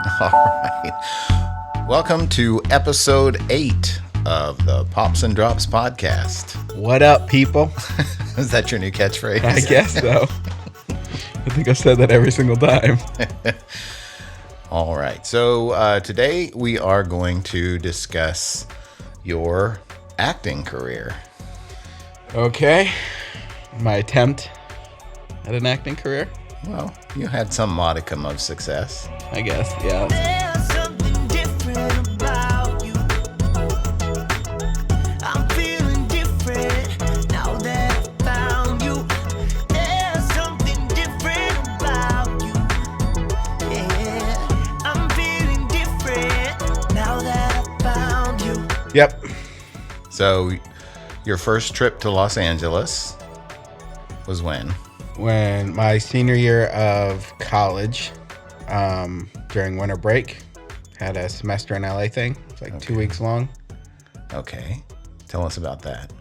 All right. Welcome to episode 8 of the Pops and Drops podcast. What up, people? Is that your new catchphrase? I guess so. I think I've said that every single time. All right. So today we are going to discuss your acting career. Okay. My attempt at an acting career? Well, you had some modicum of success. I guess, yeah. There's something different about you. I'm feeling different now that I found you. There's something different about you. Yeah, I'm feeling different now that I found you. Yep. So your first trip to Los Angeles was when? When my senior year of college, during winter break, had a semester in LA thing. It's like 2 weeks long. Okay. Tell us about that.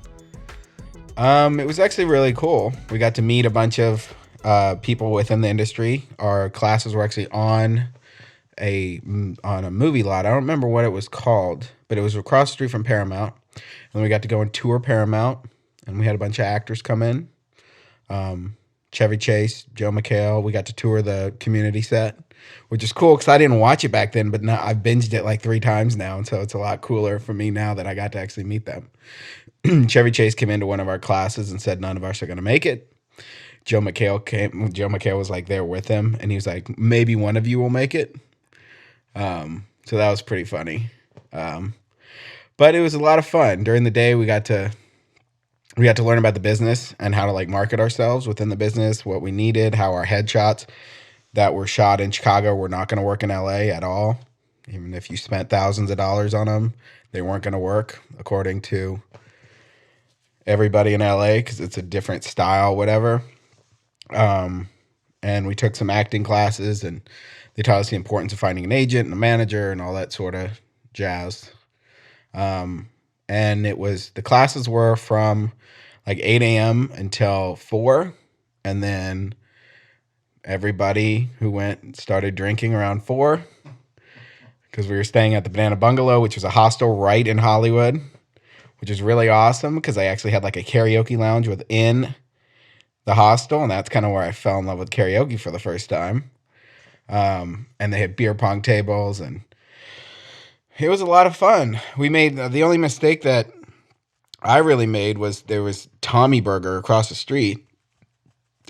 It was actually really cool. We got to meet a bunch of people within the industry. Our classes were actually on a movie lot. I don't remember what it was called, but it was across the street from Paramount. And we got to go and tour Paramount, and we had a bunch of actors come in. Chevy Chase, Joe McHale. We got to tour the Community set, which is cool because I didn't watch it back then, but now I've binged it like 3 times now, and so it's a lot cooler for me now that I got to actually meet them. Chevy Chase came into one of our classes and said none of us are going to make it. Joe McHale came. Joe McHale was like there with him, and he was like, maybe one of you will make it. So that was pretty funny. But it was a lot of fun. During the day, we got to learn about the business and how to like market ourselves within the business, what we needed, how our headshots that were shot in Chicago were not going to work in LA at all. Even if you spent thousands of dollars on them, they weren't going to work according to everybody in LA because it's a different style, whatever. And we took some acting classes, and they taught us the importance of finding an agent and a manager and all that sort of jazz. And the classes were from like 8 a.m. until 4. And then everybody who went started drinking around 4 because we were staying at the Banana Bungalow, which was a hostel right in Hollywood, which is really awesome because I actually had like a karaoke lounge within the hostel. And that's kind of where I fell in love with karaoke for the first time. And they had beer pong tables, and it was a lot of fun. We made the only mistake that I really made was there was Tommy Burger across the street,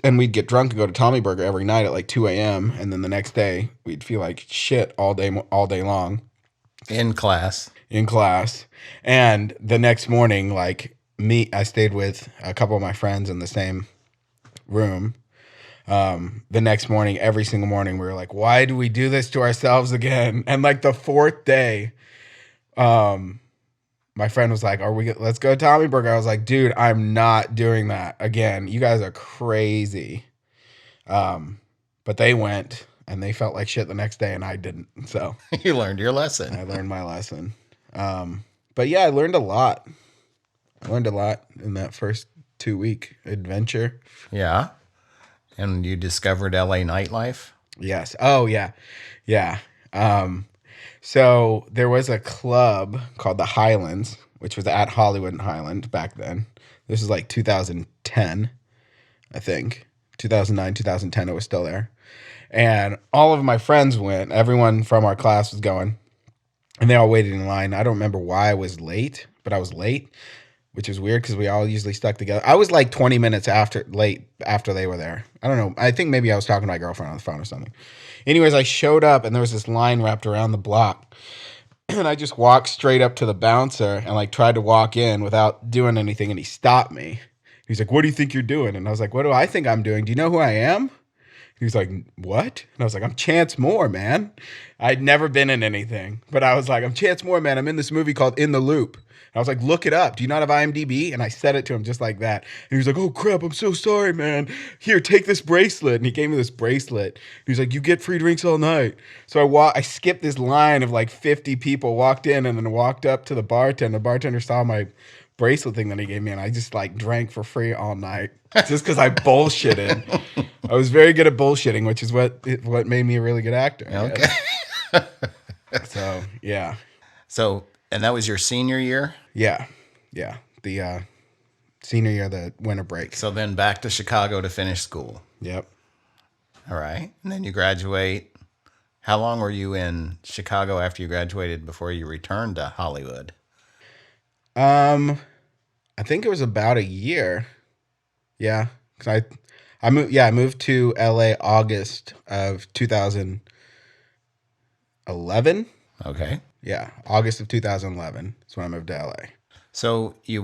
and we'd get drunk and go to Tommy Burger every night at like 2 a.m. And then the next day we'd feel like shit all day long In class. And the next morning, I stayed with a couple of my friends in the same room. The next morning, every single morning, we were like, why do we do this to ourselves again? And like the 4th day, my friend was like, let's go to Tommy Burger. I was like, dude, I'm not doing that again. You guys are crazy. But they went, and they felt like shit the next day, and I didn't. So You learned your lesson. I learned my lesson. But yeah, I learned a lot. In that first 2-week adventure. Yeah. And you discovered LA nightlife? Yes. Oh, yeah. Yeah. So there was a club called the Highlands, which was at Hollywood and Highland back then. This is like 2010, I think. 2009, 2010, it was still there. And all of my friends went. Everyone from our class was going. And they all waited in line. I don't remember why I was late, but I was late, which is weird because we all usually stuck together. I was like 20 minutes late after they were there. I don't know. I think maybe I was talking to my girlfriend on the phone or something. Anyways, I showed up, and there was this line wrapped around the block. And I just walked straight up to the bouncer and like tried to walk in without doing anything. And he stopped me. He's like, what do you think you're doing? And I was like, what do I think I'm doing? Do you know who I am? He was like, what? And I was like, I'm Chance Moore, man. I'd never been in anything. But I was like, I'm Chance Moore, man. I'm in this movie called In the Loop. I was like, look it up. Do you not have IMDb? And I said it to him just like that. And he was like, oh, crap, I'm so sorry, man. Here, take this bracelet. And he gave me this bracelet. He was like, you get free drinks all night. So I skipped this line of like 50 people, walked in, and then walked up to the bartender. The bartender saw my bracelet thing that he gave me, and I just like drank for free all night just because I bullshitted. I was very good at bullshitting, which is what made me a really good actor. Okay. So yeah, So, and that was your senior year? yeah, yeah. The senior year, the winter break. So then back to Chicago to finish school. Yep. All right. And then you graduate. How long were you in Chicago after you graduated before you returned to Hollywood? Um, I think it was about a year. Yeah, 'cause I moved. Yeah, I moved to LA August of 2011. Okay. Yeah, August of 2011 is when I moved to LA. So you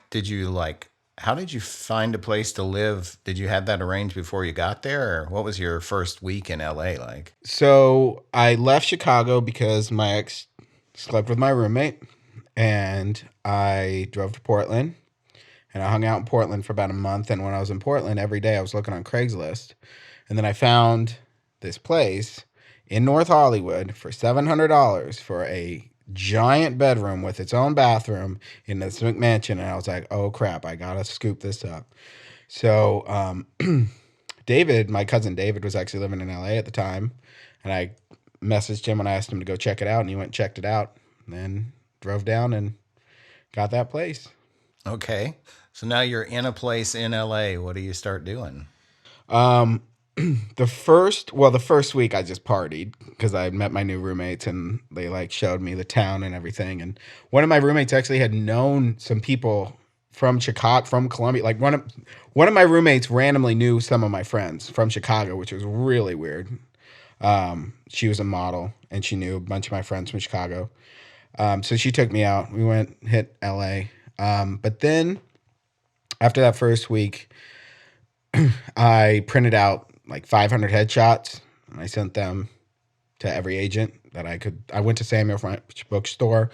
did you like, how did you find a place to live? Did you have that arranged before you got there? Or what was your first week in LA like? So I left Chicago because my ex slept with my roommate, and I drove to Portland, and I hung out in Portland for about a month. And when I was in Portland, every day I was looking on Craigslist, and then I found this place in North Hollywood for $700 for a giant bedroom with its own bathroom in this McMansion, and I was like, "Oh crap, I gotta scoop this up." So David, my cousin David, was actually living in LA at the time, and I messaged him and I asked him to go check it out, and he went and checked it out, and then drove down and got that place. Okay. So now you're in a place in LA. What do you start doing? Um, the first week I just partied because I met my new roommates and they like showed me the town and everything. And one of my roommates actually had known some people from Chicago, from Columbia. Like one of my roommates randomly knew some of my friends from Chicago, which was really weird. She was a model and she knew a bunch of my friends from Chicago. So she took me out. We went hit LA. But then after that first week, I printed out like 500 headshots and I sent them to every agent that I could. I went to Samuel French Bookstore,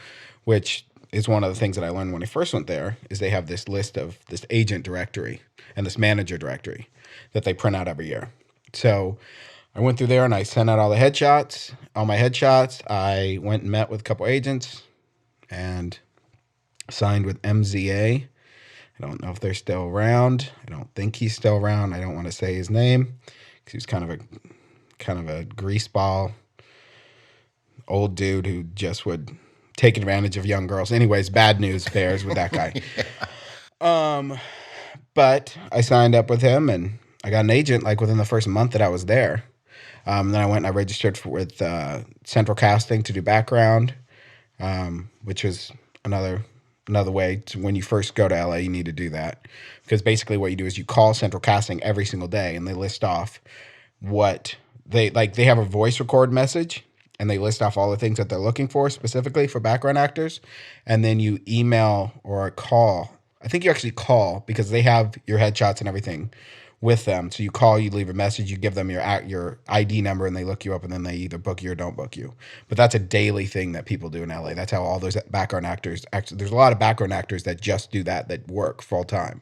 which is one of the things that I learned when I first went there, is they have this list of this agent directory and this manager directory that they print out every year. So I went through there and I sent out all my headshots. I went and met with a couple agents and signed with MZA. I don't know if they're still around. I don't think he's still around. I don't want to say his name because he was kind of a greaseball old dude who just would take advantage of young girls. Anyways, bad news bears with that guy. But I signed up with him and I got an agent like within the first month that I was there. Then I went and I registered with Central Casting to do background, which was another way to, when you first go to LA, you need to do that. Because basically what you do is you call Central Casting every single day and they list off what they have a voice record message and they list off all the things that they're looking for specifically for background actors. And then you email or call. I think you actually call because they have your headshots and everything with them. So you call, you leave a message, you give them your ID number and they look you up and then they either book you or don't book you. But that's a daily thing that people do in LA. That's how all those background actors actually, there's a lot of background actors that just do that work full time,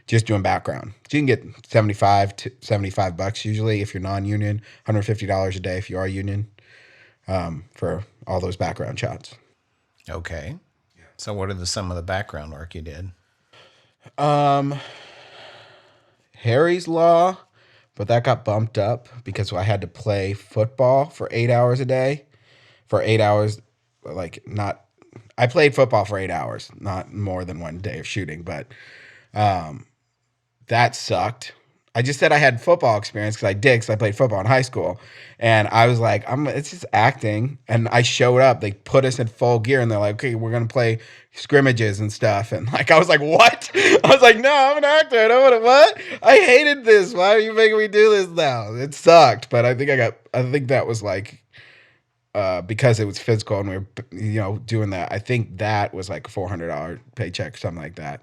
just doing background. So you can get $75 usually if you're non-union, $150 a day if you are union, for all those background shots. Okay. So what are some of the background work you did? Harry's Law, but that got bumped up because I had to play football for 8 hours a day. For 8 hours, I played football for 8 hours, not more than one day of shooting, but that sucked. I just said I had football experience because I did, because I played football in high school. And I was like, it's just acting. And I showed up. They put us in full gear and they're like, okay, we're going to play scrimmages and stuff. And like, I was like, what? I was like, no, I'm an actor. I don't want to, what? I hated this. Why are you making me do this now? It sucked. But I think that was like, because it was physical and we were, doing that. I think that was like a $400 paycheck or something like that.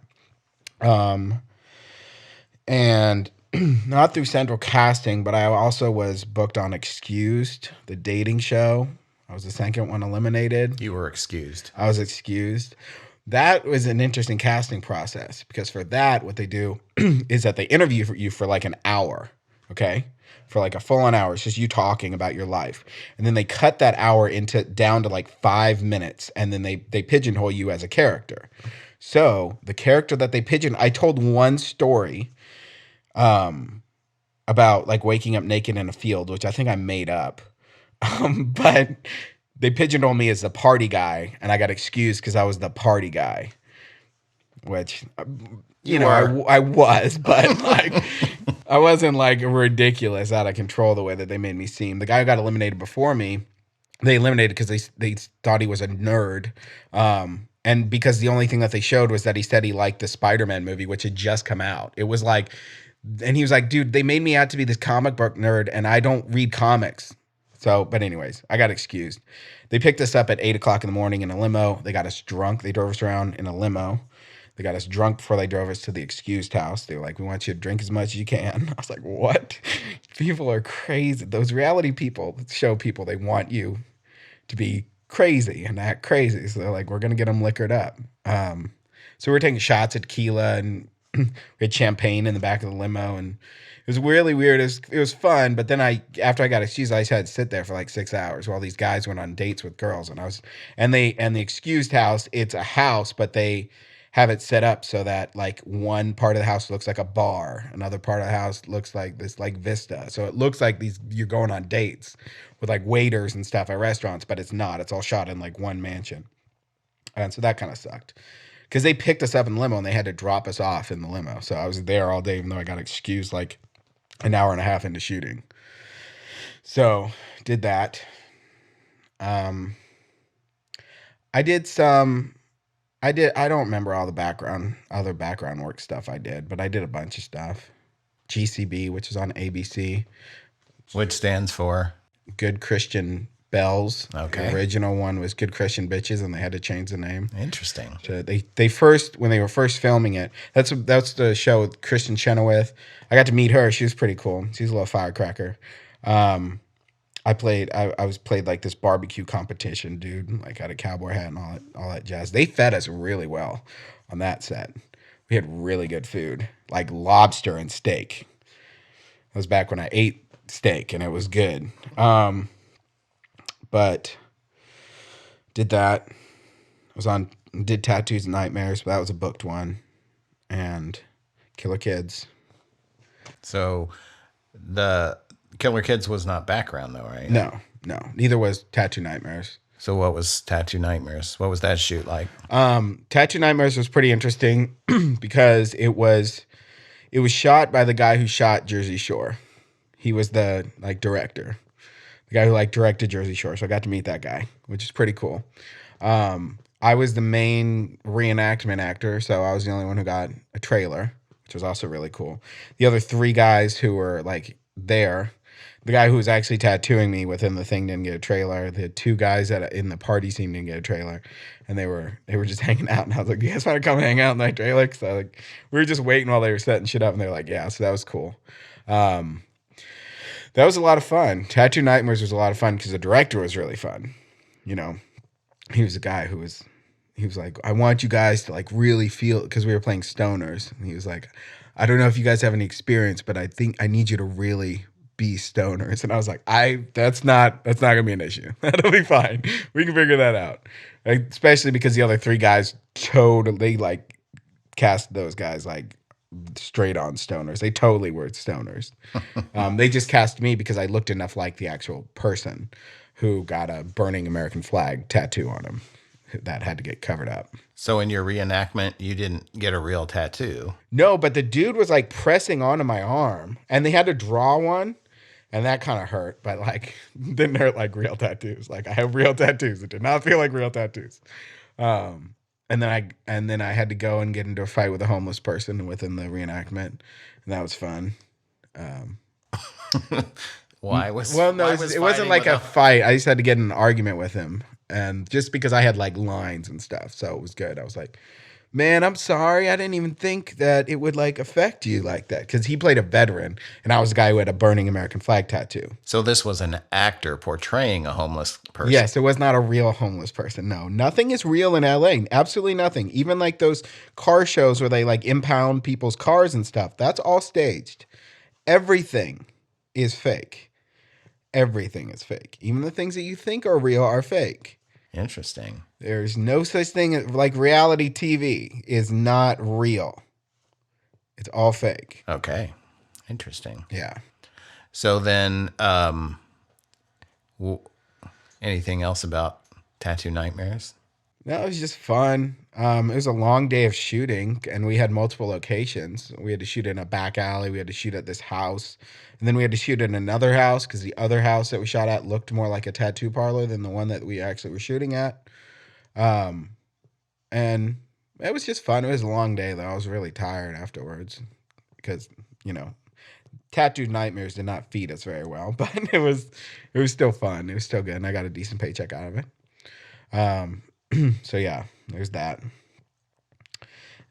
And not through Central Casting, but I also was booked on Excused, the dating show. I was the second one eliminated. You were excused. I was excused. That was an interesting casting process because for that, what they do is that they interview you for like an hour, okay? For like a full-on hour. It's just you talking about your life. And then they cut that hour down to like 5 minutes, and then they pigeonhole you as a character. So the character that they I told one story about like waking up naked in a field, which I think I made up. But they pigeonholed me as the party guy, and I got excused because I was the party guy, which, You were. I was, but like, I wasn't like ridiculous out of control the way that they made me seem. The guy who got eliminated before me, they eliminated because they thought he was a nerd. And because the only thing that they showed was that he said he liked the Spider-Man movie, which had just come out. It was like, and he was like, dude, they made me out to be this comic book nerd, and I don't read comics. So, but anyways, I got excused. They picked us up at 8 o'clock in the morning in a limo. They got us drunk. They drove us around in a limo. They got us drunk before they drove us to the excused house. They were like, we want you to drink as much as you can. I was like, what? People are crazy. Those reality people, show people, they want you to be crazy and act crazy. So they're like, we're going to get them liquored up. So we were taking shots at tequila, and we had champagne in the back of the limo, and it was really weird. It was fun, but then after I got excused, I just had to sit there for like 6 hours while these guys went on dates with girls, and the excused house, it's a house, but they have it set up so that like one part of the house looks like a bar, another part of the house looks like this like vista. So it looks like you're going on dates with like waiters and stuff at restaurants, but it's not. It's all shot in like one mansion. And so that kind of sucked. Because they picked us up in the limo and they had to drop us off in the limo. So I was there all day, even though I got excused like an hour and a half into shooting. So did that. I did some. I don't remember all the other background work stuff I did, but I did a bunch of stuff. GCB, which is on ABC. Which stands for? Good Christian Bells. Okay. The original one was Good Christian Bitches, and they had to change the name. Interesting. So they first, when they were first filming it, that's the show with Kristen Chenoweth. I got to meet her. She was pretty cool. She's a little firecracker. I was played like this barbecue competition dude, like had a cowboy hat and all that jazz. They fed us really well on that set. We had really good food, like lobster and steak. That was back when I ate steak and it was good. But did that. Did Tattoos and Nightmares, but that was a booked one. And Killer Kids. So the Killer Kids was not background though, right? No. Neither was Tattoo Nightmares. So what was Tattoo Nightmares? What was that shoot like? Tattoo Nightmares was pretty interesting because it was shot by the guy who shot Jersey Shore. He was the like director. The guy who like directed Jersey Shore. So I got to meet that guy, which is pretty cool. I was the main reenactment actor, so I was the only one who got a trailer, which was also really cool. The other three guys who were like there, the guy who was actually tattooing me within the thing didn't get a trailer. The two guys in the party scene didn't get a trailer, and they were just hanging out. And I was like, "You guys want to come hang out in that trailer?" So like we were just waiting while they were setting shit up, and they were like, "Yeah." So that was cool. That was a lot of fun. Tattoo Nightmares was a lot of fun because the director was really fun. You know, he was a guy who was. He was like, I want you guys to like really feel, because we were playing stoners. And he was like, I don't know if you guys have any experience, but I think I need you to really be stoners. And I was like, that's not gonna be an issue. That'll be fine. We can figure that out. Like, especially because the other three guys totally like cast those guys like straight on stoners. They totally were stoners. They just cast me because I looked enough like the actual person who got a burning American flag tattoo on him. That had to get covered up. So in your reenactment, you didn't get a real tattoo. No, but the dude was like pressing onto my arm, and they had to draw one, and that kind of hurt. But like, didn't hurt like real tattoos. Like I have real tattoos. It did not feel like real tattoos. And then I had to go and get into a fight with a homeless person within the reenactment, and that was fun. Why was Well, no, why it was wasn't fighting like with a fight. I just had to get in an argument with him. And just because I had like lines and stuff, so it was good. I was like, man, I'm sorry. I didn't even think that it would like affect you like that. Because he played a veteran, and I was a guy who had a burning American flag tattoo. So this was an actor portraying a homeless person. Yes, it was not a real homeless person. No, nothing is real in LA. Absolutely nothing. Even like those car shows where they like impound people's cars and stuff, that's all staged. Everything is fake. Everything is fake. Even the things that you think are real are fake. Interesting. There's no such thing as, like, reality TV is not real. It's all fake. Okay. Interesting. Yeah. So then W- Anything else about Tattoo Nightmares? No, it was just fun. It was a long day of shooting, and we had multiple locations. We had to shoot in a back alley. We had to shoot at this house, and then we had to shoot in another house because the other house that we shot at looked more like a tattoo parlor than the one that we actually were shooting at. Um, and it was just fun. It was a long day though. I was really tired afterwards because you know tattooed nightmares did not feed us very well, but it was still fun. It was still good, and I got a decent paycheck out of it. Um, so yeah, there's that.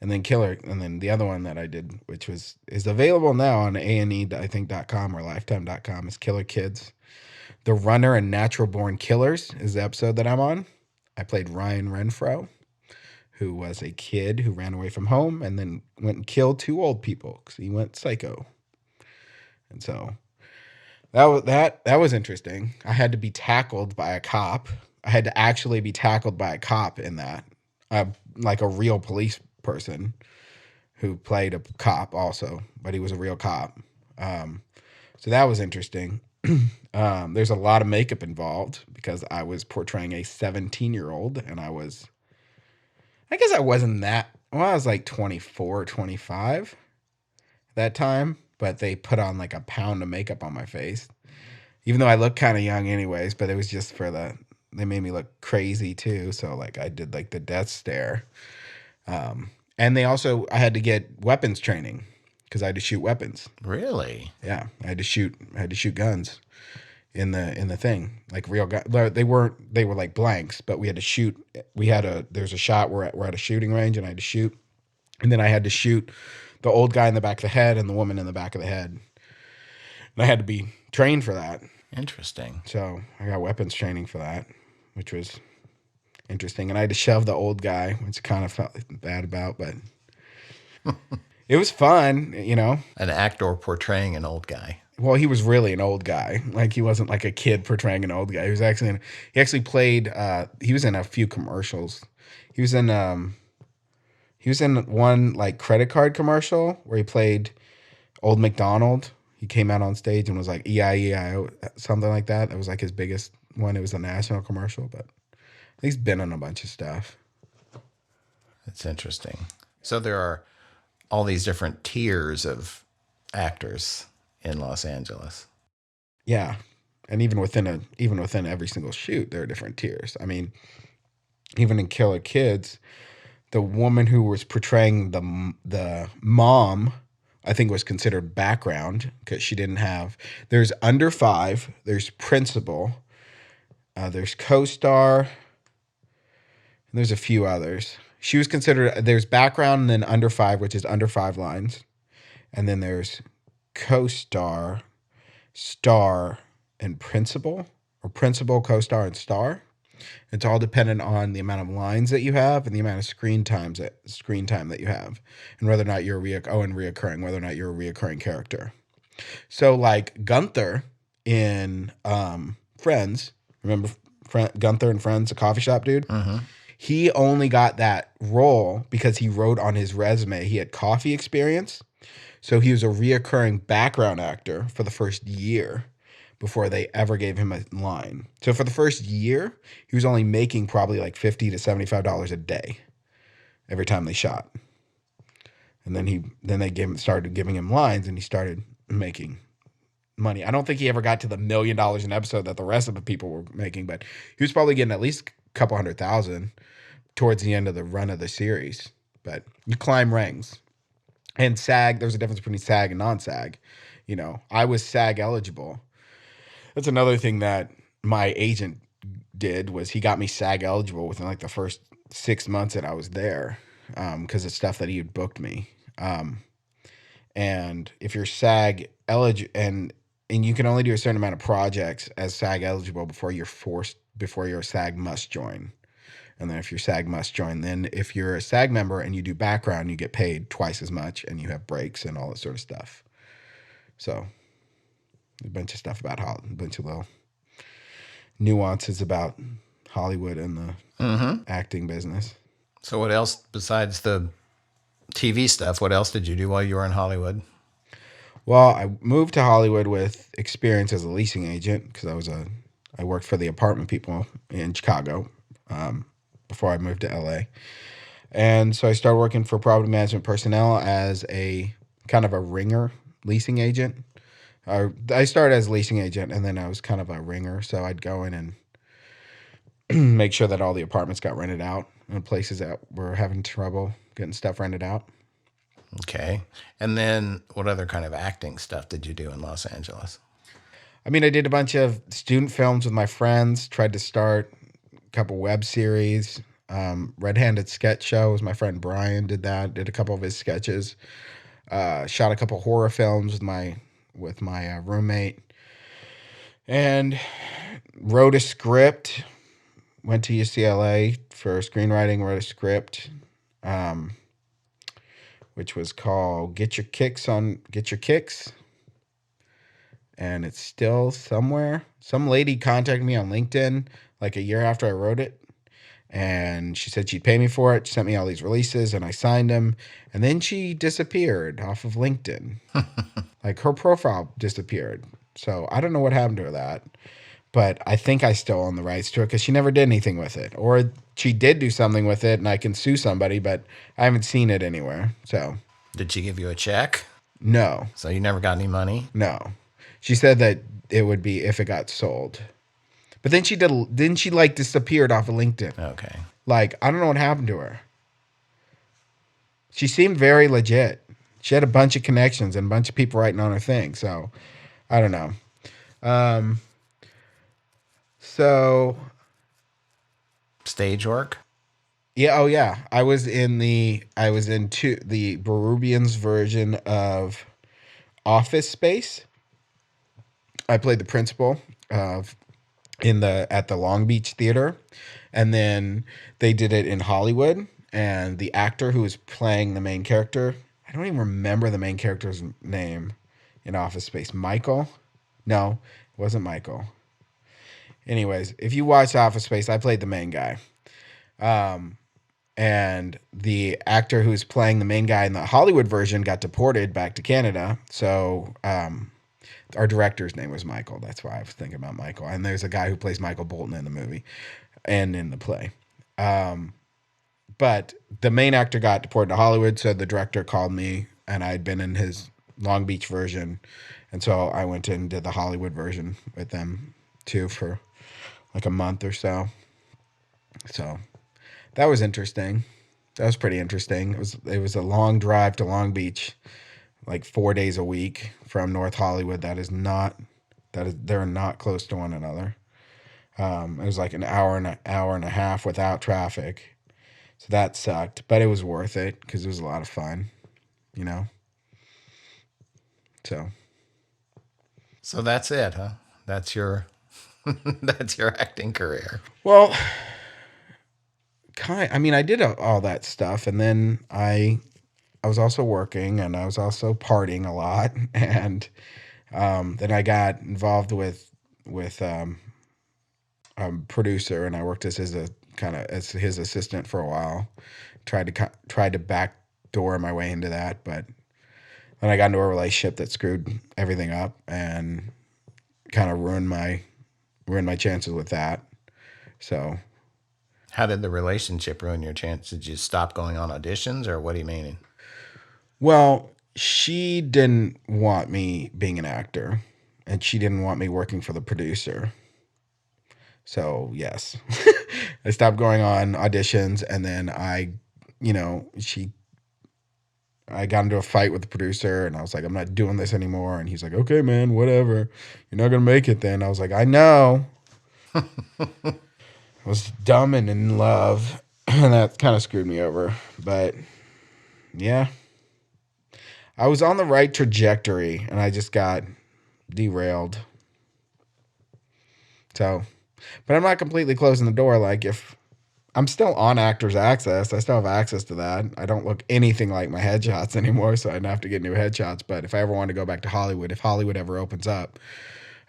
And then Killer, and then the other one that I did, which is available now on A&E, I think.com or Lifetime.com, is Killer Kids. The Runner and Natural Born Killers is the episode that I'm on. I played Ryan Renfro, who was a kid who ran away from home and then went and killed two old people because he went psycho. And so that was interesting. I had to be tackled by a cop. I had to actually be tackled by a cop in that, like a real police person who played a cop also, but he was a real cop. So that was interesting. There's a lot of makeup involved because I was portraying a 17-year-old, and I guess I wasn't that, well, I was like 24, 25 that time, but they put on like a pound of makeup on my face, even though I look kind of young anyways, but it was just they made me look crazy too. So like I did like the death stare. And I had to get weapons training because I had to shoot weapons. Really? Yeah, I had to shoot guns in the thing, like real guns. They were like blanks, but we had to shoot. There's a shot where we're at a shooting range, and I had to shoot, and then I had to shoot the old guy in the back of the head and the woman in the back of the head, and I had to be trained for that. Interesting. So I got weapons training for that, which was interesting. And I had to shove the old guy, which I kind of felt bad about, but it was fun, An actor portraying an old guy. Well, he was really an old guy. Like he wasn't like a kid portraying an old guy. He actually played. He was in a few commercials. He was in one like credit card commercial where he played Old McDonald. He came out on stage and was like E-I-E-I-O, something like that. That was like his biggest one. It was a national commercial, but he's been on a bunch of stuff. That's interesting. So there are all these different tiers of actors in Los Angeles. Yeah, and even within every single shoot, there are different tiers. I mean, even in Killer Kids, the woman who was portraying the mom, I think, was considered background because she didn't have. There's under five. There's principal. There's co-star. And there's a few others. She was considered. There's background and then under five, which is under 5 lines, and then there's co-star, star, and principal, or principal, co-star, and star. It's all dependent on the amount of lines that you have and the amount of screen time that you have, and whether or not you're reoccurring, whether or not you're a reoccurring character. So like Gunther in Friends, remember Gunther in Friends, the coffee shop dude? Mm-hmm. He only got that role because he wrote on his resume he had coffee experience. So he was a reoccurring background actor for the first year before they ever gave him a line. So for the first year, he was only making probably like $50 to $75 a day every time they shot. And then they started giving him lines, and he started making money. I don't think he ever got to the $1 million an episode that the rest of the people were making, but he was probably getting at least a couple $100,000 towards the end of the run of the series. But you climb ranks. And SAG, there's a difference between SAG and non-SAG. I was SAG eligible. That's another thing that my agent did, was he got me SAG eligible within like the first 6 months that I was there, because it's stuff that he had booked me. And if you're SAG eligible, and you can only do a certain amount of projects as SAG eligible before you're a SAG must join. And then if you're SAG must join, then if you're a SAG member and you do background, you get paid twice as much, and you have breaks and all that sort of stuff. So a bunch of stuff about a bunch of little nuances about Hollywood and the acting business. So what else besides the TV stuff? What else did you do while you were in Hollywood? Well, I moved to Hollywood with experience as a leasing agent because I I worked for the apartment people in Chicago before I moved to LA. And so I started working for property management personnel as a kind of a ringer leasing agent. I started as a leasing agent, and then I was kind of a ringer. So I'd go in and make sure that all the apartments got rented out in places that were having trouble getting stuff rented out. Okay. And then what other kind of acting stuff did you do in Los Angeles? I mean, I did a bunch of student films with my friends, tried to start a couple web series. Red Handed Sketch Show was my friend Brian did that, did a couple of his sketches. Shot a couple horror films with my roommate, and wrote a script. Went to UCLA for screenwriting. Wrote a script, which was called Get Your Kicks, and it's still somewhere. Some lady contacted me on LinkedIn like a year after I wrote it, and she said she'd pay me for it. She sent me all these releases, and I signed them, and then she disappeared off of LinkedIn. Like her profile disappeared. So I don't know what happened to that, but I think I still own the rights to it because she never did anything with it, or she did do something with it, and I can sue somebody, but I haven't seen it anywhere. So Did she give you a check? no, So you never got any money? no. She said that it would be if it got sold, but then she like disappeared off of LinkedIn. Okay. Like I don't know what happened to her. She seemed very legit. She had a bunch of connections and a bunch of people writing on her thing. So I don't know. So Stage work? yeah, oh yeah. I was in the Barubians version of Office Space. I played the principal of at the Long Beach Theater, and then they did it in Hollywood. And the actor who was playing the main character, I don't even remember the main character's name in Office Space. Michael? No, it wasn't Michael. Anyways, if you watch Office Space, I played the main guy. And the actor who's playing the main guy in the Hollywood version got deported back to Canada. So our director's name was Michael. That's why I was thinking about Michael. And there's a guy who plays Michael Bolton in the movie and in the play. But the main actor got deported to Hollywood, so the director called me, and I'd been in his Long Beach version. And so I went and did the Hollywood version with them too for like a month or so. So that was interesting. That was pretty interesting. It was a long drive to Long Beach, like 4 days a week from North Hollywood. They're not close to one another. It was like an hour and a half without traffic. So that sucked, but it was worth it because it was a lot of fun, you know? So that's it, huh? That's your that's your acting career. Well, I mean, I did all that stuff, and then I was also working, and I was also partying a lot, and then I got involved with a producer, and I worked as his assistant for a while. Tried to backdoor my way into that, but then I got into a relationship that screwed everything up and kind of ruined my chances with that. So, How did the relationship ruin your chance? Did you stop going on auditions, or what do you mean? well, she didn't want me being an actor, and she didn't want me working for the producer. So, yes. I stopped going on auditions, and then I got into a fight with the producer, and I was like, I'm not doing this anymore. And he's like, okay, man, whatever. You're not going to make it then. I was like, I know. I was dumb and in love, and that kind of screwed me over. But yeah, I was on the right trajectory, and I just got derailed. So, but I'm not completely closing the door. Like, if I'm still on Actors Access, I still have access to that. I don't look anything like my headshots anymore, so I'd have to get new headshots. But if I ever want to go back to Hollywood, if Hollywood ever opens up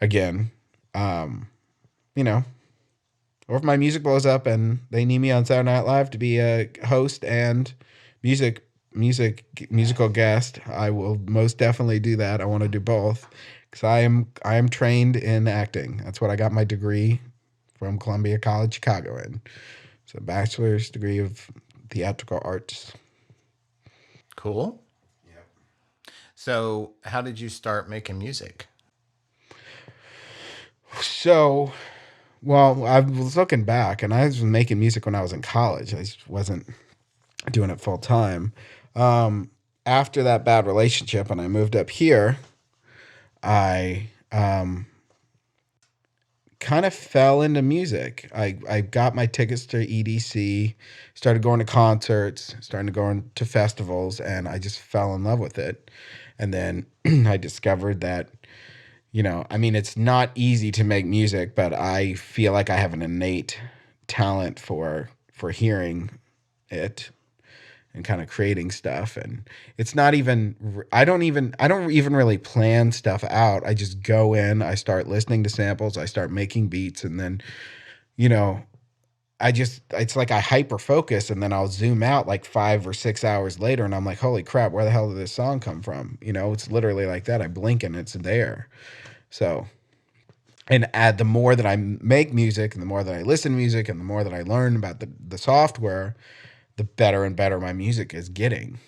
again, you know, or if my music blows up and they need me on Saturday Night Live to be a host and music musical guest, I will most definitely do that. I want to do both because I am trained in acting. That's what I got my degree from Columbia College Chicago in. It's a bachelor's degree of theatrical arts. Cool. So, how did you start making music? So, well, I was looking back, and I was making music when I was in college. I just wasn't doing it full time. Um, After that bad relationship, and I moved up here, I kind of fell into music. I got my tickets to EDC, started going to concerts, started going to festivals, and I just fell in love with it. And then I discovered that, I mean, it's not easy to make music, but I feel like I have an innate talent for hearing it and kind of creating stuff. And it's not even I don't even really plan stuff out. I just go in, I start listening to samples, I start making beats, and then, you know it's like I hyper focus, and then I'll zoom out like 5 or 6 hours later, and I'm like, holy crap, where the hell did this song come from? It's literally like that. I blink and it's there. So, and add the more that I make music, and the more that I listen to music, and the more that I learn about the software, the better and better my music is getting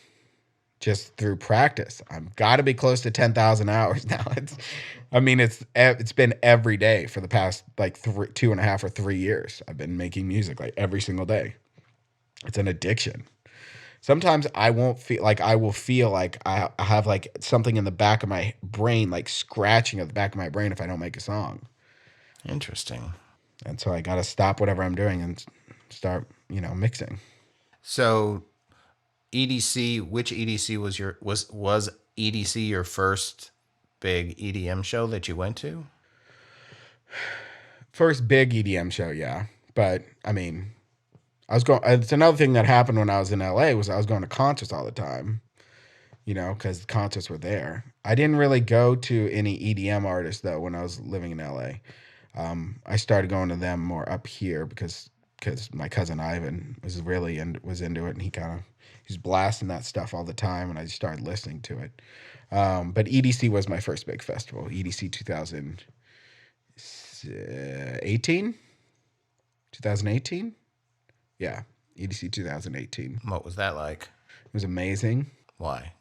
just through practice. I've got to be close to 10,000 hours now. It's been every day for the past like 2.5 or 3 years. I've been making music like every single day. It's an addiction. Sometimes I will feel like I have like something in the back of my brain, like scratching at the back of my brain if I don't make a song. Interesting. And so I got to stop whatever I'm doing and start, mixing. So, EDC, which EDC was EDC your first big EDM show that you went to? First big EDM show, yeah. But I mean, I was going. It's another thing that happened when I was in LA was I was going to concerts all the time. Because concerts were there. I didn't really go to any EDM artists though when I was living in LA. I started going to them more up here because my cousin Ivan was into it, and he's blasting that stuff all the time, and I just started listening to it. But EDC was my first big festival. EDC 2018, 2018, yeah, EDC 2018. What was that like? It was amazing. Why?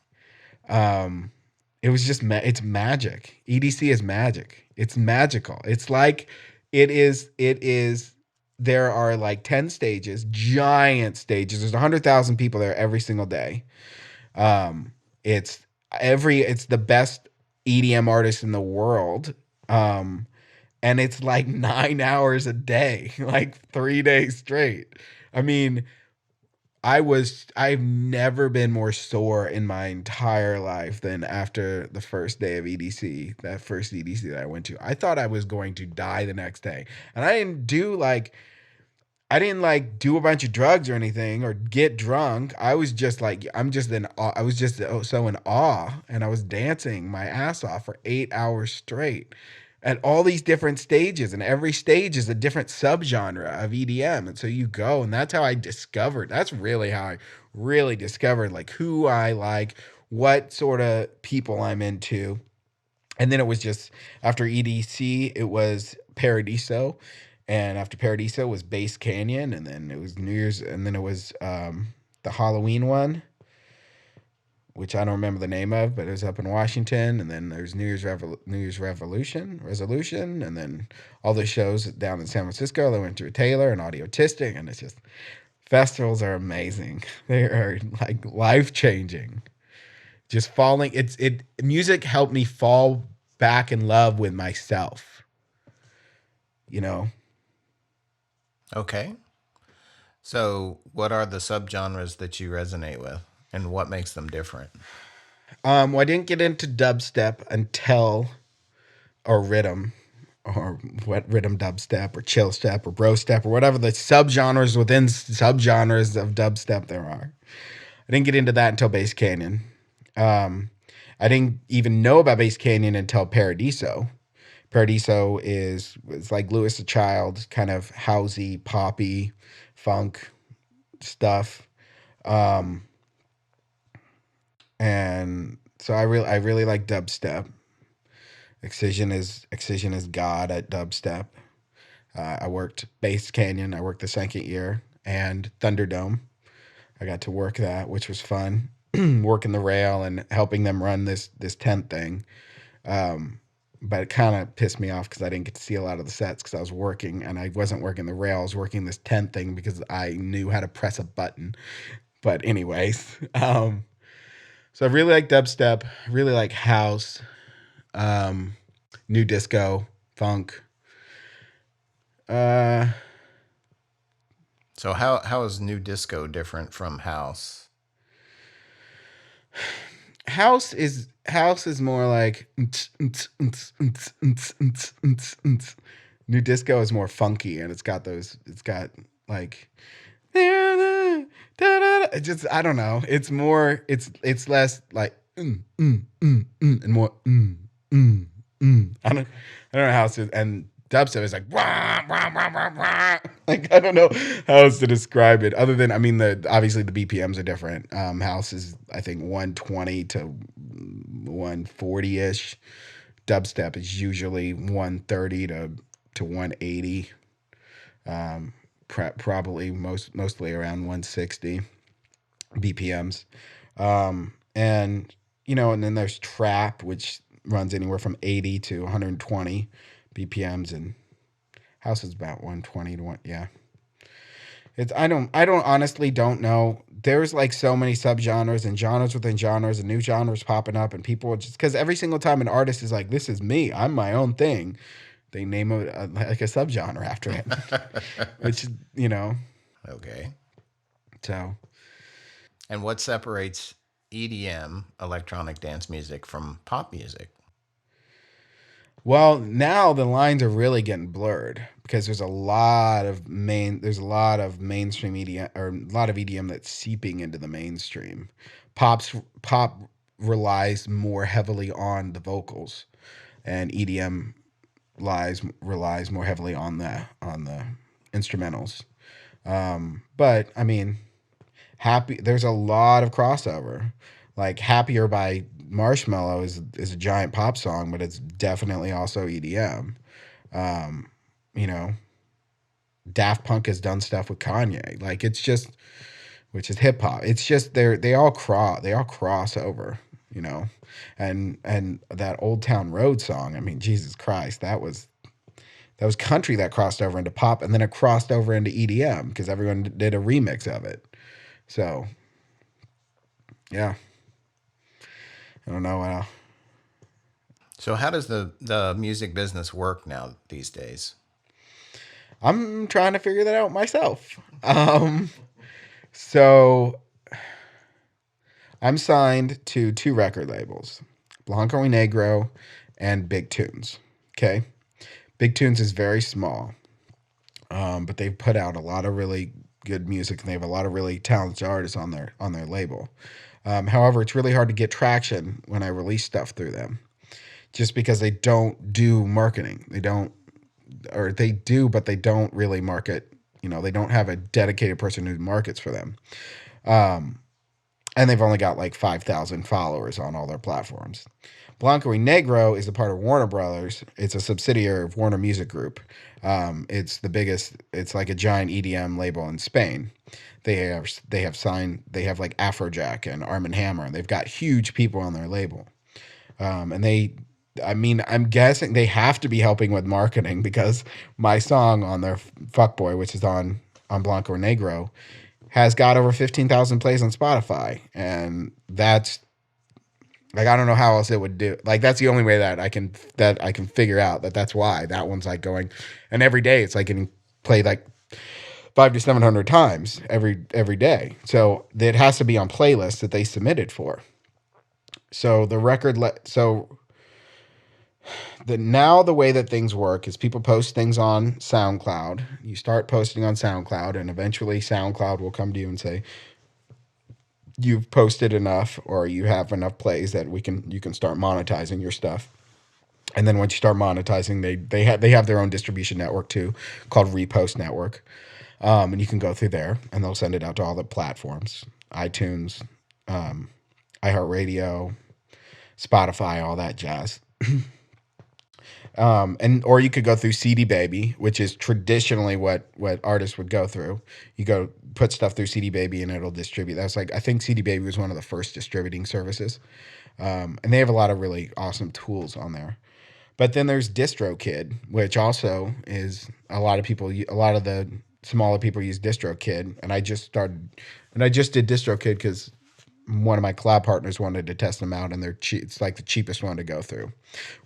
It was just it's magic. EDC is magic. It's magical. It's like it is there are like 10 stages, giant stages. There's 100,000 people there every single day. It's it's the best EDM artist in the world. And it's like 9 hours a day, like 3 days straight. I mean, I've never been more sore in my entire life than after the first day of EDC, that first EDC that I went to. I thought I was going to die the next day. And I didn't like do a bunch of drugs or anything or get drunk. I was just like, I'm just in awe. I was just so in awe, and I was dancing my ass off for 8 hours straight at all these different stages, and every stage is a different subgenre of EDM. And so you go, and that's really how I really discovered like who I like, what sort of people I'm into. And then it was just after EDC, it was Paradiso. And after Paradiso was Bass Canyon, and then it was New Year's, and then it was the Halloween one, which I don't remember the name of, but it was up in Washington. And then there's New Year's Resolution, and then all the shows down in San Francisco. They went to a Taylor and Audiotistic, and it's just festivals are amazing. They are like life changing. Just falling, music helped me fall back in love with myself. You know, Okay. So, what are the subgenres that you resonate with, and what makes them different? well, I didn't get into dubstep until or rhythm or what rhythm dubstep or chill step or bro step or whatever the subgenres within subgenres of dubstep there are. I didn't get into that until Bass Canyon. I didn't even know about Bass Canyon until Paradiso. Paradiso is like Louis the Child, kind of housey, poppy, funk stuff. and so I really like dubstep. Excision is God at dubstep. I worked Bass Canyon. I worked the second year and Thunderdome. I got to work that, which was fun. Working the rail and helping them run this tent thing. Um, but it kind of pissed me off because I didn't get to see a lot of the sets because I was working and I wasn't working the rail. I was working this tent thing because I knew how to press a button. But anyways, so I really like dubstep. I really like house, um, new disco, funk. Uh, So how is new disco different from house? house is more like new disco is more funky and it's got like it just I don't know. It's more it's less like and more I don't know how to and dubstep is like wah, wah, wah, wah, wah. Like I don't know how else to describe it other than I mean the obviously the BPMs are different. House is I think 120 to 140 ish. Dubstep is usually 130 to 180. Probably mostly around 160 BPMs. And and then there's trap, which runs anywhere from 80 to 120 BPMs, and house is about 120 to one. Yeah, it's I don't honestly don't know. There's like so many subgenres and genres within genres and new genres popping up, and people just because every single time an artist is like, "This is me, I'm my own thing," they name like a subgenre after it, which Okay. so. And what separates EDM, electronic dance music, from pop music? Well, now the lines are really getting blurred because there's a lot of mainstream EDM or a lot of EDM that's seeping into the mainstream. Pop relies more heavily on the vocals, and EDM relies more heavily on the instrumentals. But I mean, happy there's a lot of crossover. Like Happier by Marshmello is a giant pop song, but it's definitely also EDM. Um, you know, Daft Punk has done stuff with Kanye. Like it's just which is hip hop. It's just they all cross over, you know. And that Old Town Road song, I mean, Jesus Christ, that was country that crossed over into pop and then it crossed over into EDM because everyone did a remix of it. So, yeah, I don't know. So how does the music business work now these days? I'm trying to figure that out myself. So I'm signed to two record labels, Blanco y Negro and Big Tunes. Okay. Big Tunes is very small, but they've put out a lot of really good music and they have a lot of really talented artists on their label. However, it's really hard to get traction when I release stuff through them, just because they don't do marketing. They don't, or they do, but they don't really market. They don't have a dedicated person who markets for them. And they've only got like 5,000 followers on all their platforms. Blanco y Negro is a part of Warner Brothers. It's a subsidiary of Warner Music Group. It's the biggest. It's like a giant EDM label in Spain. They have like Afrojack and Arm& and Hammer, and they've got huge people on their label. And I mean, I'm guessing they have to be helping with marketing because my song on their Fuckboy, which is on Blanco y Negro, has got over 15,000 plays on Spotify, and that's like I don't know how else it would do. Like that's the only way that I can figure out that's why that one's like going, and every day it's like getting played like 500 to 700 times every day. So it has to be on playlists that they submitted for. So the way that things work is people post things on SoundCloud. You start posting on SoundCloud, and eventually SoundCloud will come to you and say, you've posted enough or you have enough plays that you can start monetizing your stuff. And then once you start monetizing, they have their own distribution network too, called Repost Network. And you can go through there, and they'll send it out to all the platforms, iTunes, iHeartRadio, Spotify, all that jazz. And or you could go through CD Baby, which is traditionally what artists would go through. You go put stuff through CD Baby and it'll distribute. That's like I think CD Baby was one of the first distributing services, and they have a lot of really awesome tools on there. But then there's DistroKid, which also is a lot of people. A lot of the smaller people use DistroKid, and I just did DistroKid because one of my collab partners wanted to test them out, and it's like the cheapest one to go through.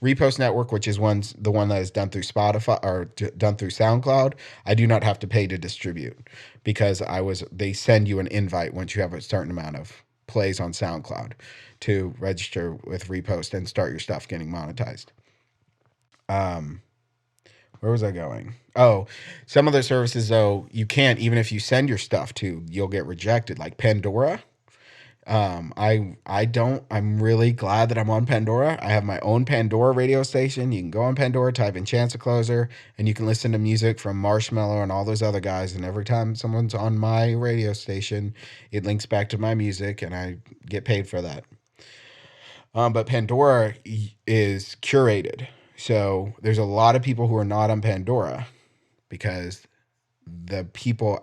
Repost Network, which is the one that is done through Spotify or done through SoundCloud, I do not have to pay to distribute because they send you an invite once you have a certain amount of plays on SoundCloud to register with Repost and start your stuff getting monetized. Where was I going? Oh, some of the services though you can't, even if you send your stuff to, you'll get rejected. Like Pandora. I don't. I'm really glad that I'm on Pandora. I have my own Pandora radio station. You can go on Pandora, type in Chance the Closer, and you can listen to music from Marshmello and all those other guys. And every time someone's on my radio station, it links back to my music, and I get paid for that. But Pandora is curated, so there's a lot of people who are not on Pandora because the people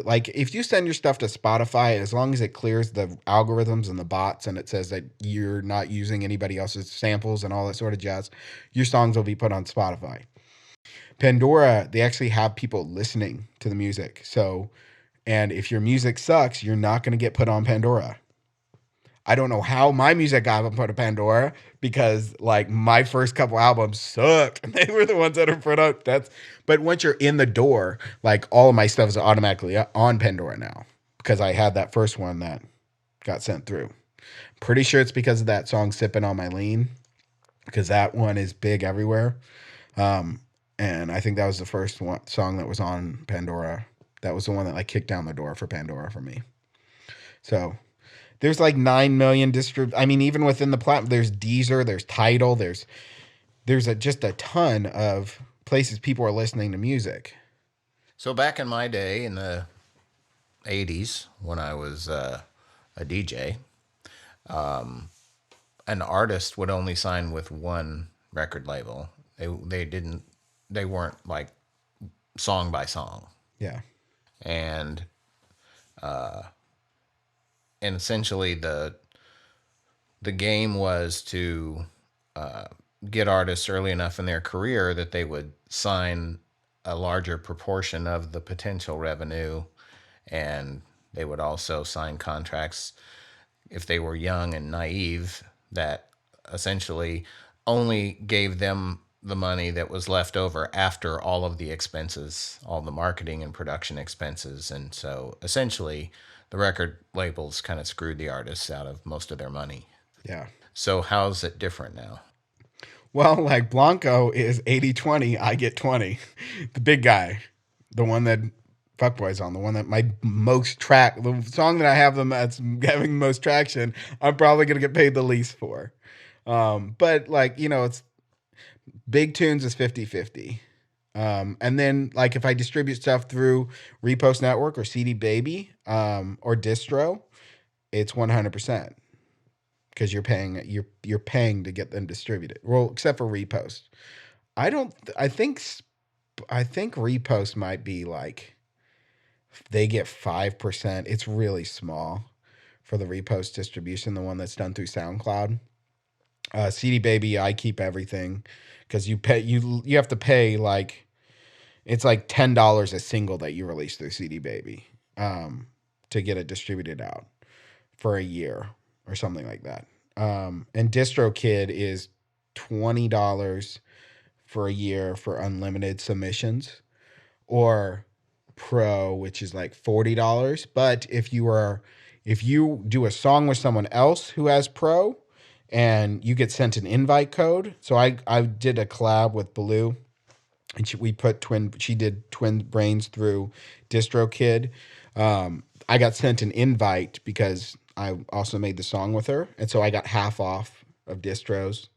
like if you send your stuff to Spotify, as long as it clears the algorithms and the bots and it says that you're not using anybody else's samples and all that sort of jazz, your songs will be put on Spotify. Pandora, they actually have people listening to the music. So, and if your music sucks, you're not going to get put on Pandora. I don't know how my music got put on Pandora because like my first couple albums sucked and they were the ones that are put up. But once you're in the door, like all of my stuff is automatically on Pandora now because I had that first one that got sent through. Pretty sure it's because of that song "Sipping on My Lean" because that one is big everywhere. And I think that was the first song that was on Pandora. That was the one that like kicked down the door for Pandora for me. So there's like 9 million I mean, even within the platform, there's Deezer, there's Tidal, there's just a ton of places people are listening to music. So back in my day, in the '80s, when I was a DJ, an artist would only sign with one record label. They weren't like song by song, Yeah. and essentially the game was to get artists early enough in their career that they would sign a larger proportion of the potential revenue, and they would also sign contracts if they were young and naive that essentially only gave them the money that was left over after all of the expenses, all the marketing and production expenses. And so essentially the record labels kind of screwed the artists out of most of their money. Yeah. So how's it different now? Well, like Blanco is 80-20, I get 20. The big guy, the one that Fuckboy's on, the one that the song that I have them that's having most traction, I'm probably going to get paid the least for. But like, it's big tunes is 50-50. And then like if I distribute stuff through Repost Network or CD Baby, or Distro, it's 100%. Because you're paying to get them distributed. Well, except for Repost. I think Repost might be like they get 5%. It's really small for the Repost distribution, the one that's done through SoundCloud. CD Baby, I keep everything because you have to pay like it's like $10 a single that you release through CD Baby to get it distributed out for a year or something like that. And DistroKid is $20 for a year for unlimited submissions, or Pro, which is like $40. But if you do a song with someone else who has Pro, and you get sent an invite code. So I did a collab with Blue, and she did Twin Brains through DistroKid. I got sent an invite because I also made the song with her, and so I got half off of distros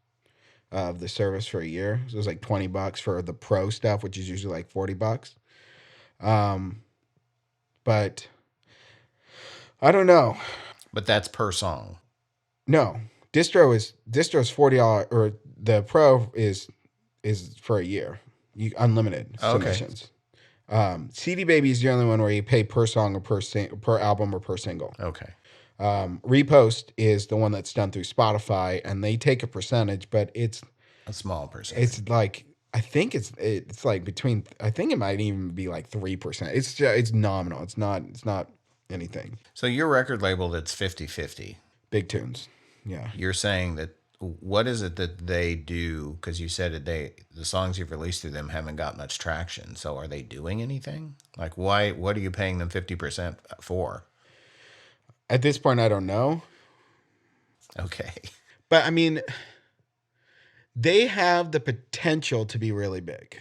of the service for a year. So it was like $20 for the Pro stuff, which is usually like $40. But I don't know. But that's per song. No, distro's $40, or the pro is for a year. You unlimited Okay. submissions. CD Baby is the only one where you pay per song or per album or per single. Okay. Repost is the one that's done through Spotify, and they take a percentage, but A small percentage. it's like I think it's like between, I think it might even be like 3%. It's nominal. It's not anything. So your record label that's 50-50. Big tunes. Yeah. You're saying that what is it that they do? Because you said that the songs you've released through them haven't got much traction. So are they doing anything? Like why? What are you paying them 50% for? At this point, I don't know, Okay. but I mean, they have the potential to be really big.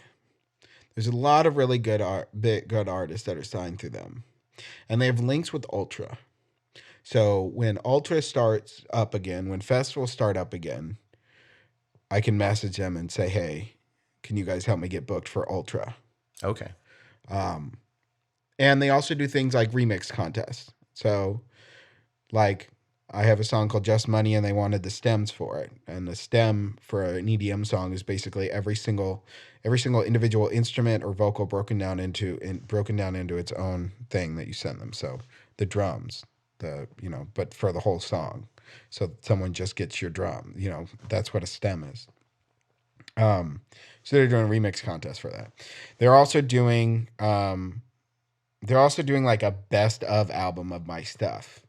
There's a lot of really good artists that are signed through them, and they have links with Ultra. So when Ultra starts up again, when festivals start up again, I can message them and say, "Hey, can you guys help me get booked for Ultra?" Okay. And they also do things like remix contests. So, like, I have a song called Just Money, and they wanted the stems for it. And the stem for an EDM song is basically every single individual instrument or vocal broken down into its own thing that you send them. So the drums, but for the whole song. So someone just gets your drum. That's what a stem is. So they're doing a remix contest for that. They're also doing like a best of album of my stuff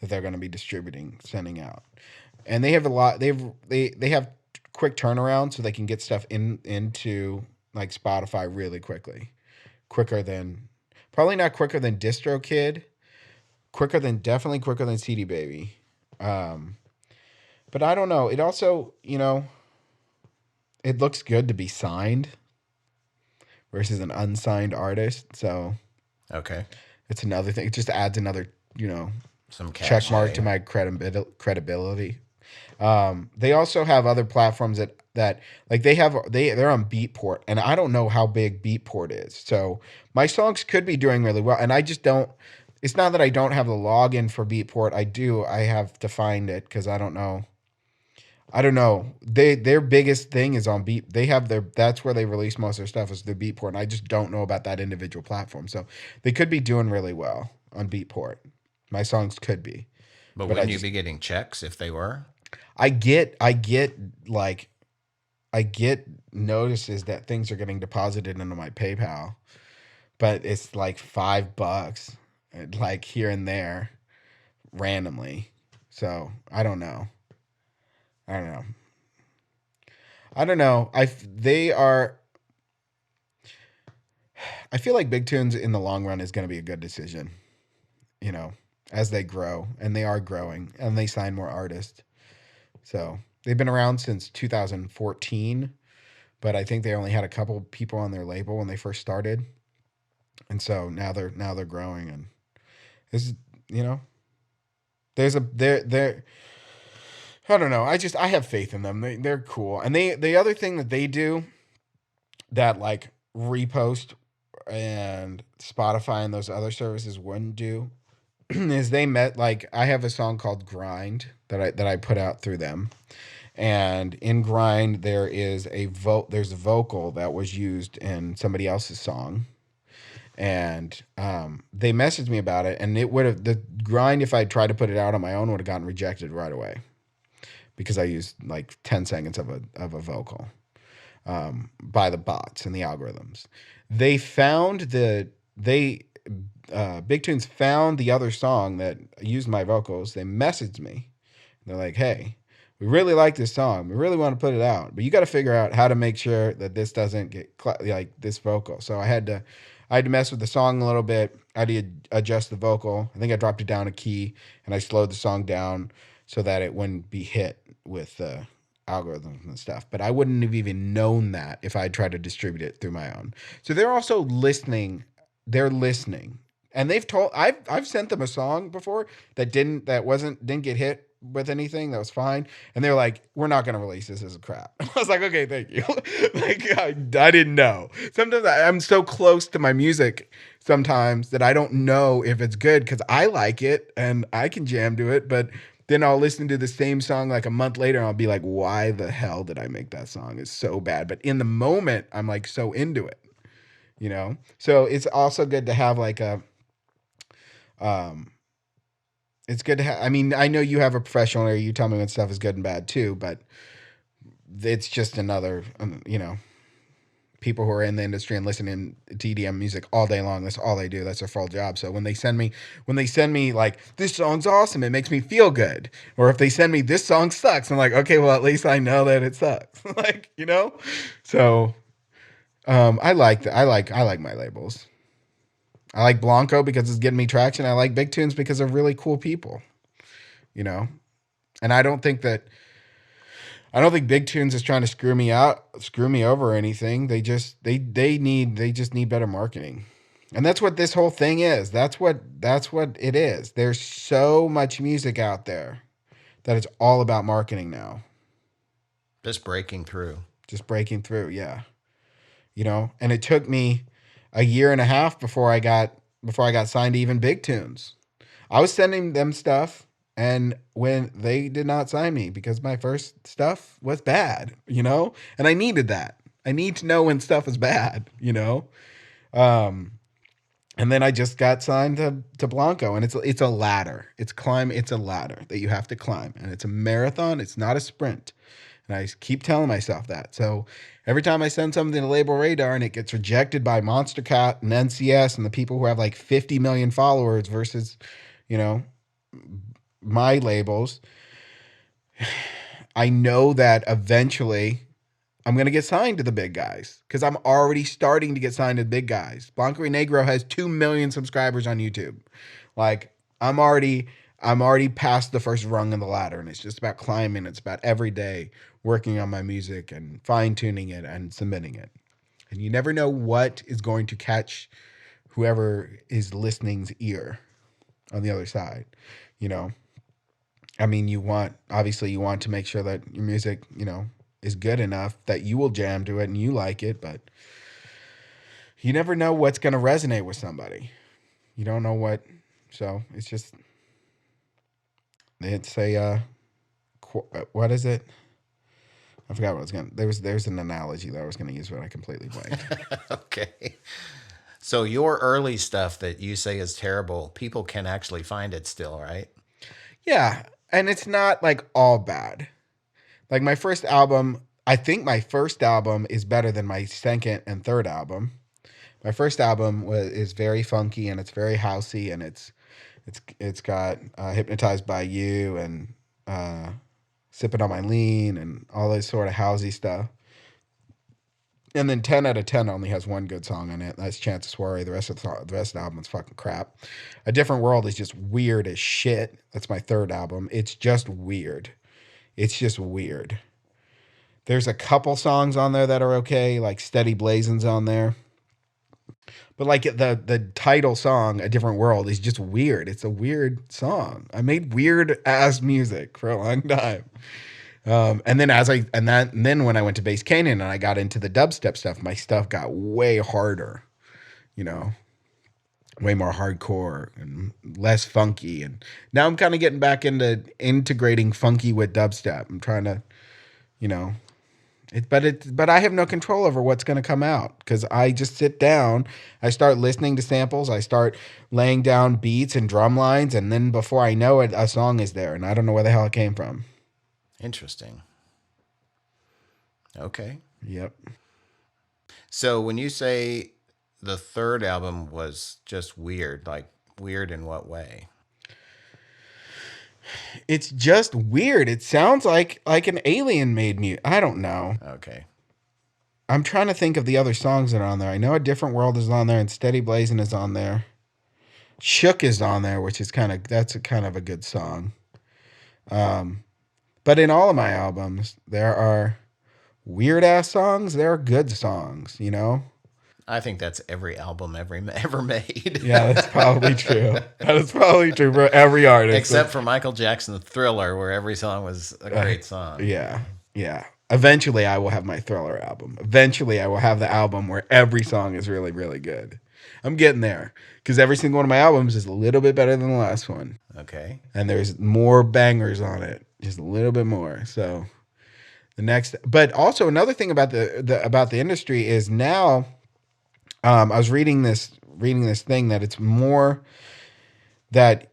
that they're going to be distributing, sending out. And they have a lot. They have quick turnaround, so they can get stuff into like Spotify really quickly, quicker than probably not quicker than DistroKid, definitely quicker than CD Baby. But I don't know. It also, it looks good to be signed versus an unsigned artist. So Okay. it's another thing. It just adds another, Some check mark to cachet. my credibility. They also have other platforms that like they're on Beatport, and I don't know how big Beatport is. So my songs could be doing really well, and I just don't. It's not that I don't have the login for Beatport. I do. I have to find it because I don't know. I don't know. Their biggest thing is on Beat. They have their That's where they release most of their stuff is their Beatport, and I just don't know about that individual platform. So they could be doing really well on Beatport. My songs could be, But but I wouldn't you just be getting checks if they were? like I get notices that things are getting deposited into my PayPal, but it's like $5, like here and there, randomly. So I don't know. I don't know. I don't know. They are. I feel like Big Tunes in the long run is going to be a good decision. You know, as they grow, and they are growing, and they sign more artists. So they've been around since 2014, but I think they only had a couple people on their label when they first started, and so now they're growing, and this is, you know there's a they're I don't know. I have faith in them. They're cool, and the other thing that they do that like repost and Spotify and those other services wouldn't do is they met like I have a song called Grind that I put out through them. And in Grind there is there's a vocal that was used in somebody else's song. And they messaged me about it, and it would have the Grind, if I tried to put it out on my own, would have gotten rejected right away because I used like 10 seconds of a vocal by the bots and the algorithms. They found Big Tunes found the other song that used my vocals. They messaged me. They're like, "Hey, we really like this song. We really want to put it out, but you got to figure out how to make sure that this doesn't get like this vocal." So I had to mess with the song a little bit. I had to adjust the vocal. I think I dropped it down a key, and I slowed the song down so that it wouldn't be hit with algorithms and stuff. But I wouldn't have even known that if I tried to distribute it through my own. So they're also listening. They're listening, and I've sent them a song before didn't get hit with anything, that was fine, and they're like, "We're not going to release this as a crap." I was like, "Okay, thank you." Like I didn't know. Sometimes I'm so close to my music sometimes that I don't know if it's good because I like it and I can jam to it, but Then I'll listen to the same song like a month later and I'll be like, why the hell did I make that song? It's so bad. But in the moment, I'm like so into it, you know? So it's also good to have like a, um, it's good to have, I mean, I know you have a professional area. You tell me when stuff is good and bad too, but it's just another, people who are in the industry and listening to EDM music all day long. That's all they do. That's their full job. So when they send me like this song's awesome, it makes me feel good. Or if they send me this song sucks, I'm like, okay, well at least I know that it sucks. Like So I like my labels. I like Blanco because it's getting me traction. I like Big Tunes because they're really cool people. You know, and I don't think Big Tunes is trying to screw me over or anything. They just need better marketing. And that's what this whole thing is. That's what it is. There's so much music out there that it's all about marketing now. Just breaking through. Just breaking through, yeah. And it took me a year and a half before I got signed to even Big Tunes. I was sending them stuff, and when they did not sign me because my first stuff was bad, and I needed that. I need to know when stuff is bad, Um, and then I just got signed to Blanco, and it's a ladder. It's a ladder that you have to climb, and it's a marathon. It's not a sprint. And I keep telling myself that. So every time I send something to Label Radar and it gets rejected by Monster Cat and NCS and the people who have like 50 million followers versus, you know, my labels, I know that eventually I'm going to get signed to the big guys because I'm already starting to get signed to the big guys. Blanco y Negro has 2 million subscribers on YouTube. Like I'm already past the first rung of the ladder, and it's just about climbing. It's about every day working on my music and fine tuning it and submitting it. And you never know what is going to catch whoever is listening's ear on the other side, you know. I mean, you want to make sure that your music, is good enough that you will jam to it and you like it, but you never know what's going to resonate with somebody. You don't know what, so it's a, what is it? I forgot what I was going to, there's an analogy that I was going to use, but I completely blanked. Okay. So your early stuff that you say is terrible, people can actually find it still, right? Yeah. And it's not like all bad. Like my first album, I think my first album is better than my second and third album. My first album is very funky and it's very housey and it's got Hypnotized by You and Sipping on My Lean and all this sort of housey stuff. And then 10 out of 10 only has one good song on it. That's Chance of Soiree. The rest of the album is fucking crap. A Different World is just weird as shit. That's my third album. It's just weird. It's just weird. There's a couple songs on there that are okay, like Steady Blazin's on there. But like the title song, A Different World, is just weird. It's a weird song. I made weird ass music for a long time. And then when I went to Bass Canyon and I got into the dubstep stuff, my stuff got way harder, you know, way more hardcore and less funky. And now I'm kind of getting back into integrating funky with dubstep. I'm trying to, you know, but I have no control over what's going to come out because I just sit down, I start listening to samples, I start laying down beats and drum lines, and then before I know it, a song is there, and I don't know where the hell it came from. Interesting. Okay. Yep. So when you say the third album was just weird, like weird in what way? It's just weird. It sounds like an alien made me. I don't know. Okay. I'm trying to think of the other songs that are on there. I know A Different World is on there and Steady Blazing is on there. Shook is on there, which is kind of a good song. But in all of my albums, there are weird ass songs. There are good songs, you know? I think that's every album ever made. Yeah, that's probably true. That is probably true for every artist. Except for Michael Jackson's Thriller, where every song was a great song. Yeah, yeah. Eventually, I will have my Thriller album. Eventually, I will have the album where every song is really, really good. I'm getting there because every single one of my albums is a little bit better than the last one, Okay. and there's more bangers on it, just a little bit more. So the next, but also another thing about the industry is now, I was reading this thing that it's more that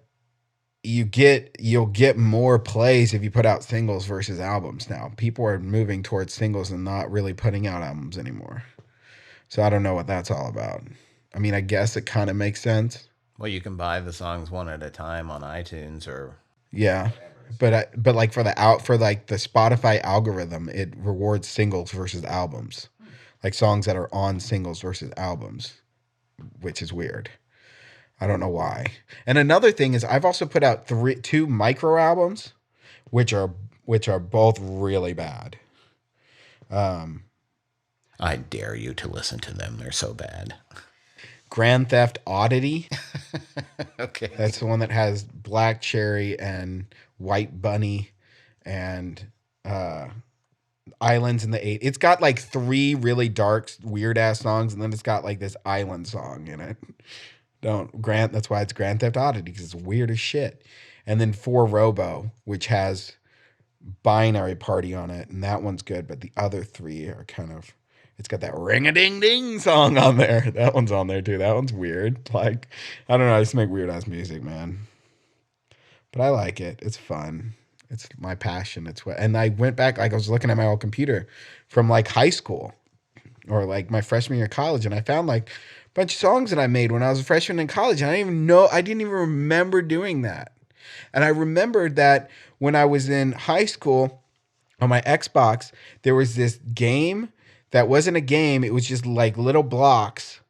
you'll get more plays if you put out singles versus albums now. People are moving towards singles and not really putting out albums anymore. So I don't know what that's all about. I mean, I guess it kind of makes sense. Well, you can buy the songs one at a time on iTunes or Yeah. But like for like the Spotify algorithm, it rewards singles versus albums. Like songs that are on singles versus albums, which is weird. I don't know why. And another thing is I've also put out two micro albums, which are both really bad. I dare you to listen to them. They're so bad. Grand Theft Oddity. Okay. That's the one that has Black Cherry and White Bunny and Islands in the Eight. It's got like 3 really dark, weird ass songs, and then it's got like this island song in it. That's why it's Grand Theft Oddity, because it's weird as shit. And then 4 Robo, which has Binary Party on it, and that one's good, but the other 3 are kind of, it's got that ring-a-ding-ding song on there. That one's on there too. That one's weird. Like, I don't know, I just make weird ass music, man. But I like it. It's fun. It's my passion. It's what, and I went back, like I was looking at my old computer from like high school or like my freshman year of college, and I found like a bunch of songs that I made when I was a freshman in college. And I didn't even remember doing that. And I remembered that when I was in high school on my Xbox, there was this game that wasn't a game. It was just like little blocks,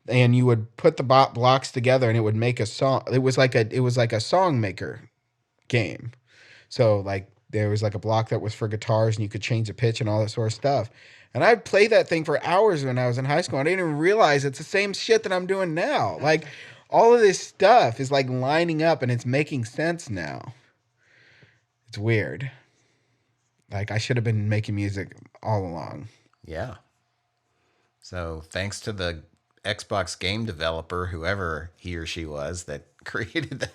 and you would put the blocks together and it would make a song. It was like a song maker game. So like there was like a block that was for guitars and you could change the pitch and all that sort of stuff. And I'd play that thing for hours when I was in high school. I didn't even realize it's the same shit that I'm doing now. Like all of this stuff is like lining up and it's making sense now. It's weird. Like I should have been making music all along. Yeah. So thanks to the Xbox game developer, whoever he or she was that created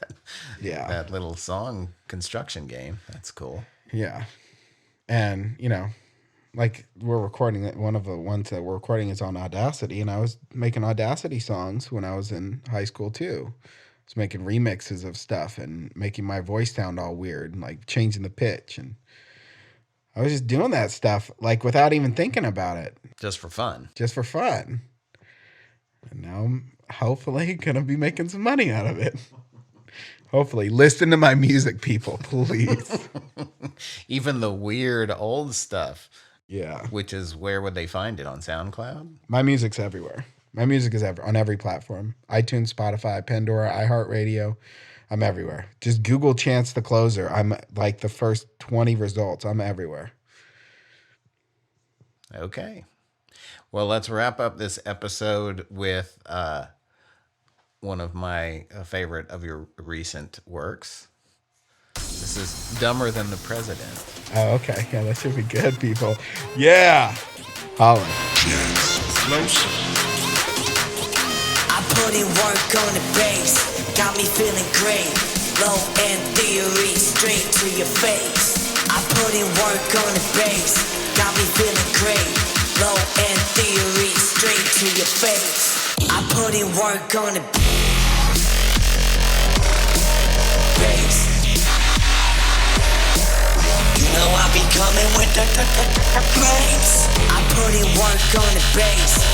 that little song construction game. That's cool. Yeah. And, you know, like we're recording it. One of the ones that we're recording is on Audacity, and I was making Audacity songs when I was in high school too. I was making remixes of stuff and making my voice sound all weird and like changing the pitch, and I was just doing that stuff like without even thinking about it. Just for fun. Just for fun. And now I'm hopefully gonna be making some money out of it. Hopefully. Listen to my music, people, please. Even the weird old stuff. Yeah. Which is, where would they find it? On SoundCloud? My music's everywhere. My music is on every platform. iTunes, Spotify, Pandora, iHeartRadio. I'm everywhere. Just Google Chance the Closer. I'm like the first 20 results. I'm everywhere. Okay. Well, let's wrap up this episode with one of my favorite of your recent works. This is Dumber Than the President. Oh, okay. Yeah, that should be good, people. Yeah. Holland. I put in work on the bass, got me feeling great. Low end theory, straight to your face. I put in work on the bass, got me feeling great. Low end theory, straight to your face. I put in work on the bass. You know I be coming with the bass. I put in work on the bass.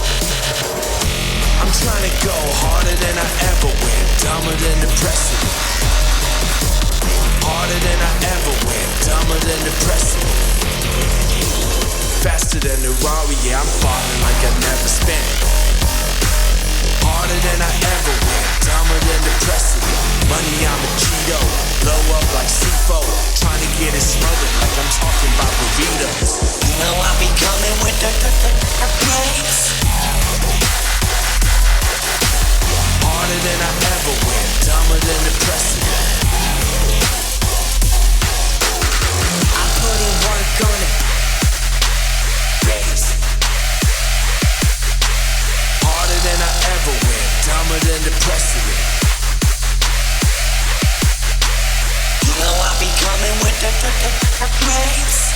I'm trying to go harder than I ever went, dumber than the precedent. Harder than I ever went, dumber than the precedent. Faster than the Rari, yeah, I'm falling like I never spent. Harder than I ever went, dumber than the precedent. Money, I'm a Cheeto, blow up like C4. Trying to get it smothered like I'm talking about burritos. You know I be coming with the bass. Harder than I ever went, dumber than the precedent. I put in work on the bass. Harder than I ever went, dumber precedent. You know I be coming with the grace.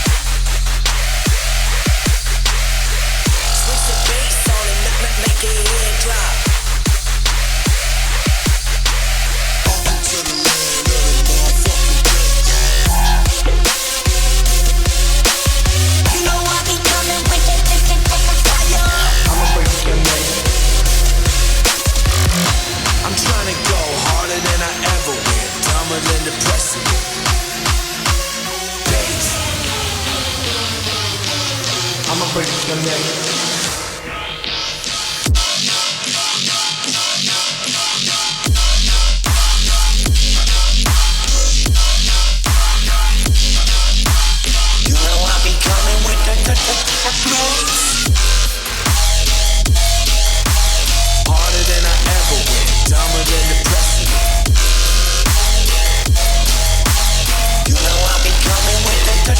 Switch the bass on and make your head drop. Welcome to the land of the motherfucking bass. You know I be coming with the fire. I'ma break your neck. I'm trying to go harder than I ever went, dumber than the precedent. Bass. I'ma break your neck. You know I be coming with the grace. Harder than I ever went, dumber than the precedent. You know I be coming with the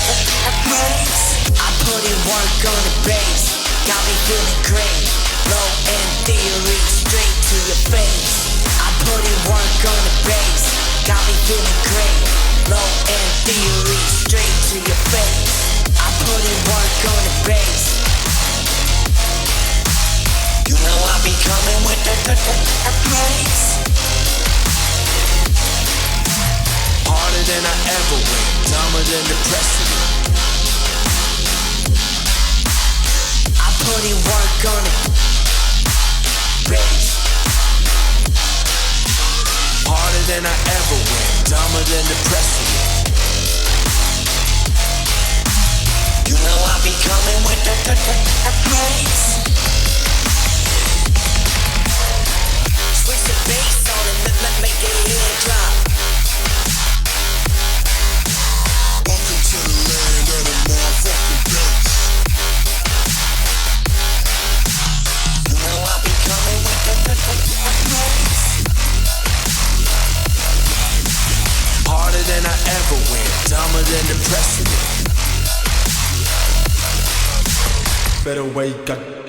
grace. I put in work on the bass, got me feeling great. Low end theory, straight to your face. I put in work on the bass, got me feeling great. Low end theory, straight to your face. I put in work on the bass. You know I be coming with the grace. Harder than I ever went, dumber than the precedent. I put in work on the bass. Harder than I ever went, dumber than the precedent. You know I be coming with the grace. Switch the bass on and make your head drop. Welcome to the land of the motherfucking bass. You know I be coming with the grace. Harder than I ever went, dumber than the precedent. Better wake up.